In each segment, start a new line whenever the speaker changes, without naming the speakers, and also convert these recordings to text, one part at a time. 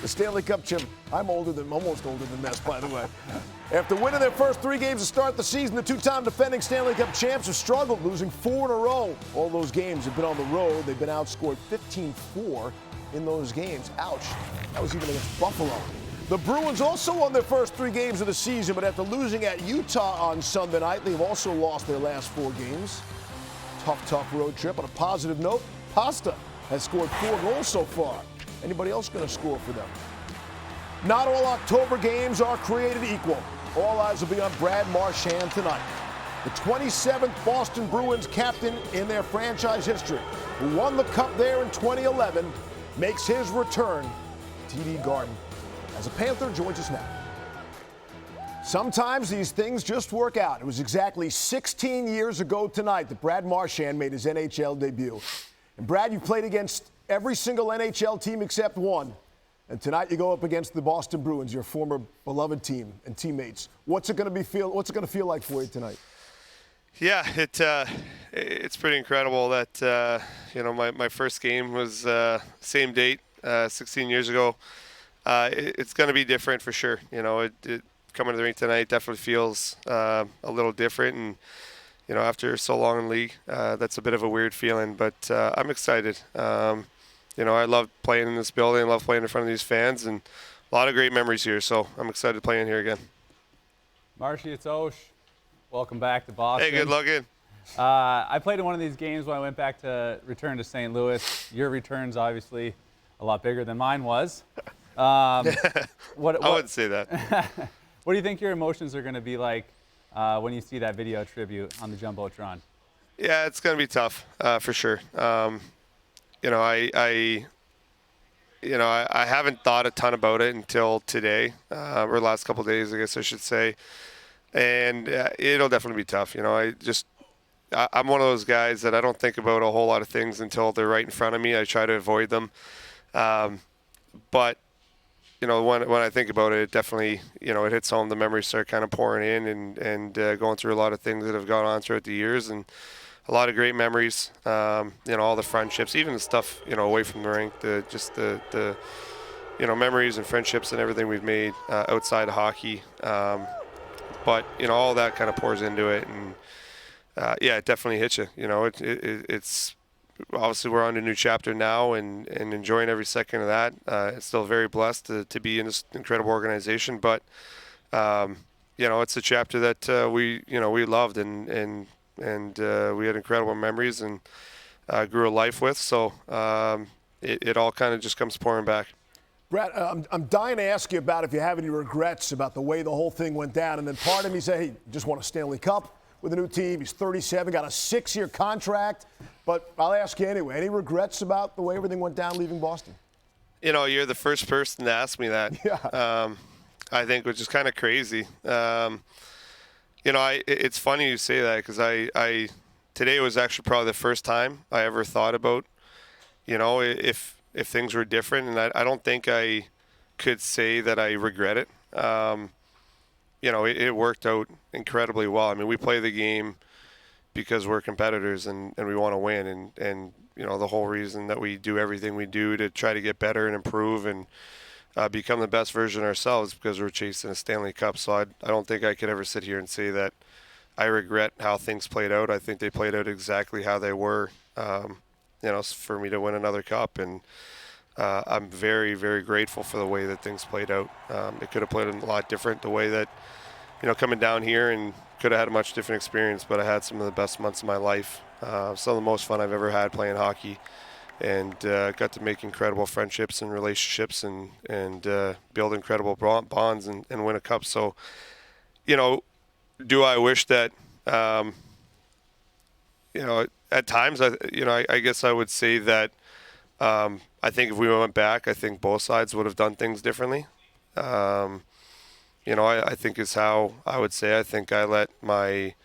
The Stanley Cup champ. I'm almost older than this, by the way. After winning their first 3 games to start the season, the 2-time defending Stanley Cup champs have struggled, losing 4 in a row. All those games have been on the road. They've been outscored 15-4 in those games. Ouch. That was even against Buffalo. The Bruins also won their first 3 games of the season, but after losing at Utah on Sunday night, they've also lost their last 4 games. Tough road trip. On a positive note, Pasta has scored 4 goals so far. Anybody else going to score for them? Not all October games are created equal. All eyes will be on Brad Marchand tonight. The 27th Boston Bruins captain in their franchise history, who won the Cup there in 2011, makes his return to TD Garden. As a Panther, joins us now. Sometimes these things just work out. It was exactly 16 years ago tonight that Brad Marchand made his NHL debut. And Brad, you played against every single NHL team except one. And tonight you go up against the Boston Bruins, your former beloved team and teammates. What's it going to feel like for you tonight? Yeah,
it's pretty incredible that my first game was same date, 16 years ago. It's going to be different for sure. Coming to the rink tonight definitely feels a little different, and after so long in the league, that's a bit of a weird feeling. But I'm excited. I love playing in this building. I love playing in front of these fans, and a lot of great memories here. So I'm excited to play in here again.
Marshy, it's Osh. Welcome back to Boston.
Hey, good looking.
I played in one of these games when I went back to return to St. Louis. Your return's obviously a lot bigger than mine was.
I wouldn't say that.
What do you think your emotions are going to be like when you see that video tribute on the Jumbotron?
Yeah, it's going to be tough for sure. I haven't thought a ton about it until today, or the last couple of days, I guess I should say. And it'll definitely be tough. I'm one of those guys that I don't think about a whole lot of things until they're right in front of me. I try to avoid them. But when I think about it, it definitely, it hits home. The memories start kind of pouring in and going through a lot of things that have gone on throughout the years, and a lot of great memories. All the friendships, even the stuff, away from the rink, the memories and friendships and everything we've made outside of hockey. But all that kind of pours into it, and it definitely hits you. It's obviously we're on a new chapter now, and enjoying every second of that. It's still very blessed to be in this incredible organization, but it's a chapter that we loved and we had incredible memories and grew a life with. So it all kind of just comes pouring back.
Brad, I'm dying to ask you about if you have any regrets about the way the whole thing went down. And then part of me said, hey, just won a Stanley Cup with a new team. He's 37, got a 6-year contract. But I'll ask you anyway. Any regrets about the way everything went down leaving Boston?
You're the first person to ask me that.
Yeah.
I think, which is kind of crazy. It's funny you say that because I today was actually probably the first time I ever thought about, if things were different, and I don't think I could say that I regret it. It worked out incredibly well. I mean, we play the game because we're competitors and we want to win, and the whole reason that we do everything we do to try to get better and improve and become the best version of ourselves because we're chasing a Stanley Cup. So I don't think I could ever sit here and say that I regret how things played out. I think they played out exactly how they were, for me to win another cup. And I'm very, very grateful for the way that things played out. It could have played a lot different the way that, coming down here, and could have had a much different experience, but I had some of the best months of my life. Some of the most fun I've ever had playing hockey, and got to make incredible friendships and relationships and build incredible bonds and win a cup. So, do I wish that, at times, I guess I would say that I think if we went back, I think both sides would have done things differently. I think is how I would say. I think I let my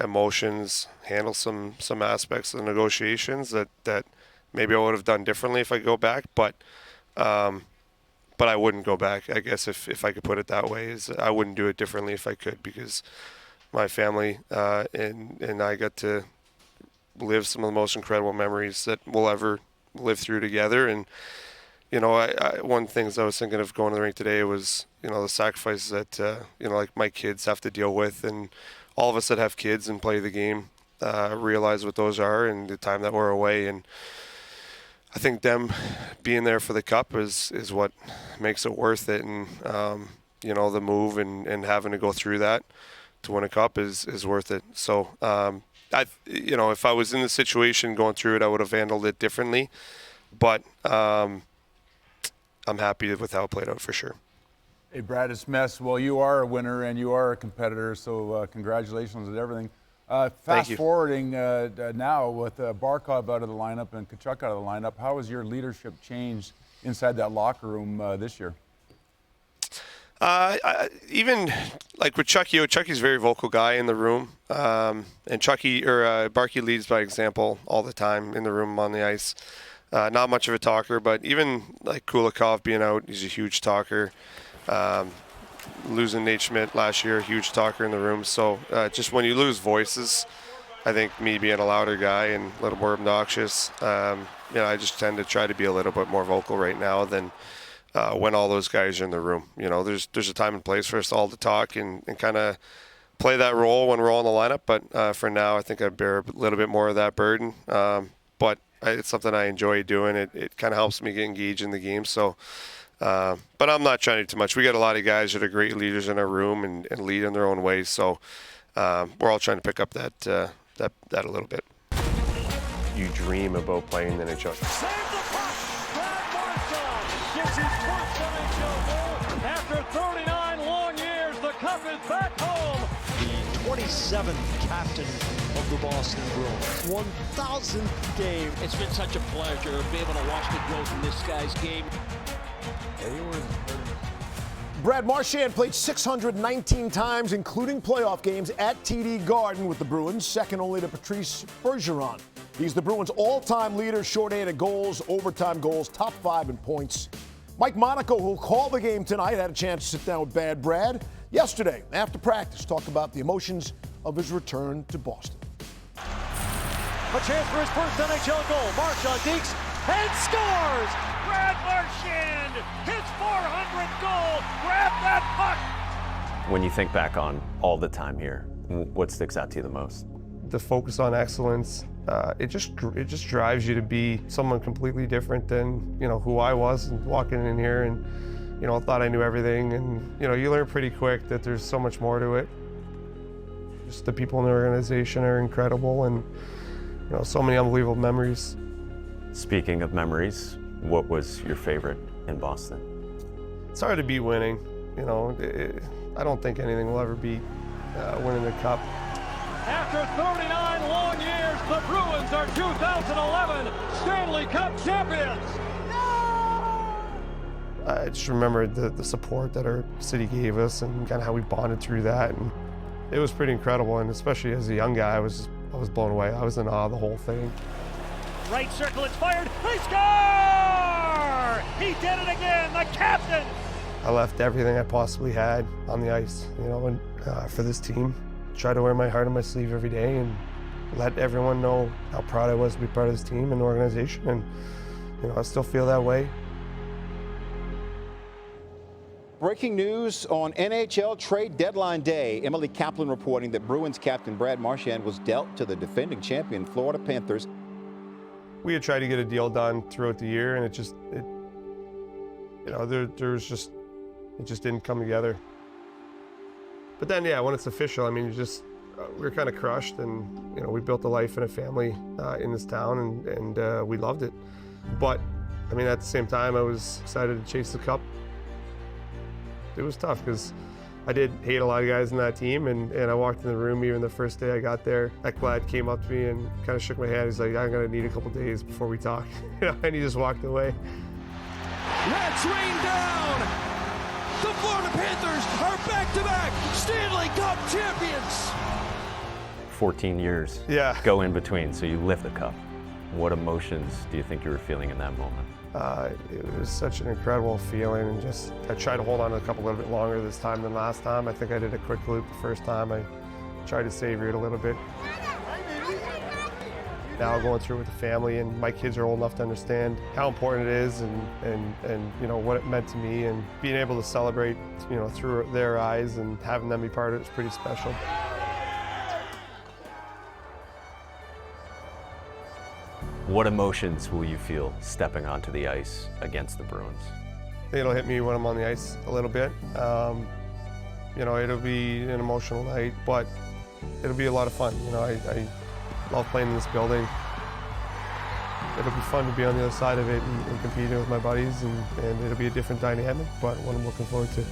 emotions handle some aspects of the negotiations that maybe I would have done differently if I go back, but I wouldn't go back. I guess if I could put it that way, is I wouldn't do it differently if I could, because my family and I got to live some of the most incredible memories that we'll ever live through together. And one of the things I was thinking of going to the rink today was, the sacrifices that, like my kids have to deal with, and all of us that have kids and play the game realize what those are and the time that we're away. And I think them being there for the cup is what makes it worth it. And, the move and having to go through that to win a cup is worth it. So, if I was in the situation going through it, I would have handled it differently. But I'm happy with how it played out for sure.
Hey, Brad, it's Mess. Well, you are a winner and you are a competitor, so congratulations on everything. Fast forwarding now with Barkov out of the lineup and Tkachuk out of the lineup, how has your leadership changed inside that locker room this year?
Even like with Chucky, Chucky's a very vocal guy in the room, and Barkey leads by example all the time in the room on the ice. Not much of a talker, but even like Kulikov being out, he's a huge talker. Losing Nate Schmidt last year, a huge talker in the room. So just when you lose voices, I think me being a louder guy and a little more obnoxious, I just tend to try to be a little bit more vocal right now than when all those guys are in the room. There's a time and place for us all to talk and kind of play that role when we're all in the lineup. But for now, I think I bear a little bit more of that burden. But it's something I enjoy doing. It kind of helps me get engaged in the game. So, but I'm not trying to do too much. We got a lot of guys that are great leaders in our room and lead in their own ways. So we're all trying to pick up that a little bit.
You dream about playing in the NHL.
Save the puck! Brad Marchand gets his first NHL goal. After 39 long years, the cup is back home.
The 27th captain of the Boston Bruins. 1,000th game.
It's been such a pleasure to be able to watch the growth in this guy's game.
Brad Marchand played 619 times, including playoff games, at TD Garden with the Bruins, second only to Patrice Bergeron. He's the Bruins' all-time leader, shorthanded goals, overtime goals, top 5 in points. Mike Monaco, who'll call the game tonight, had a chance to sit down with Bad Brad yesterday after practice, talk about the emotions of his return to Boston.
A chance for his first NHL goal. Marchand dekes and scores! Brad Marchand, his 400th goal. Grab that puck!
When you think back on all the time here, what sticks out to you the most?
The focus on excellence, it just drives you to be someone completely different than who I was, and walking in here and I thought I knew everything, and you learn pretty quick that there's so much more to it. Just the people in the organization are incredible, and so many unbelievable memories.
Speaking of memories, what was your favorite in Boston?
It's hard to beat winning. I don't think anything will ever beat winning the cup.
After 39 long years, the Bruins are 2011 Stanley Cup champions.
I just remember the support that our city gave us and kind of how we bonded through that, and it was pretty incredible. And especially as a young guy, I was blown away. I was in awe of the whole thing.
Right circle, it's fired. They score! He did it again, the captain.
I left everything I possibly had on the ice, and for this team. Try to wear my heart on my sleeve every day and let everyone know how proud I was to be part of this team and organization. And I still feel that way.
Breaking news on NHL trade deadline day. Emily Kaplan reporting that Bruins captain Brad Marchand was dealt to the defending champion Florida Panthers.
We had tried to get a deal done throughout the year, and it just didn't come together. But then, when it's official, we were kind of crushed, and we built a life and a family in this town, and we loved it. But at the same time, I was excited to chase the cup. It was tough because I did hate a lot of guys in that team, and I walked in the room even the first day I got there. Ekblad came up to me and kind of shook my hand. He's like, "I'm gonna need a couple days before we talk," and he just walked away.
Let's rain down! The Florida Panthers are back-to-back Stanley Cup champions!
14 years go in between, so you lift the cup. What emotions do you think you were feeling in that moment?
It was such an incredible feeling, and I tried to hold on to the cup a little bit longer this time than last time. I think I did a quick loop the first time. I tried to savor it a little bit. now going through with the family, and my kids are old enough to understand how important it is and you know what it meant to me, and being able to celebrate, you know, through their eyes and having them be part of it is pretty special.
What emotions will you feel stepping onto the ice against the Bruins?
I think it'll hit me when I'm on the ice a little bit. You know, it'll be an emotional night, but it'll be a lot of fun. You know, I love playing in this building. It'll be fun to be on the other side of it and competing with my buddies, and it'll be a different dynamic, but one I'm looking forward to.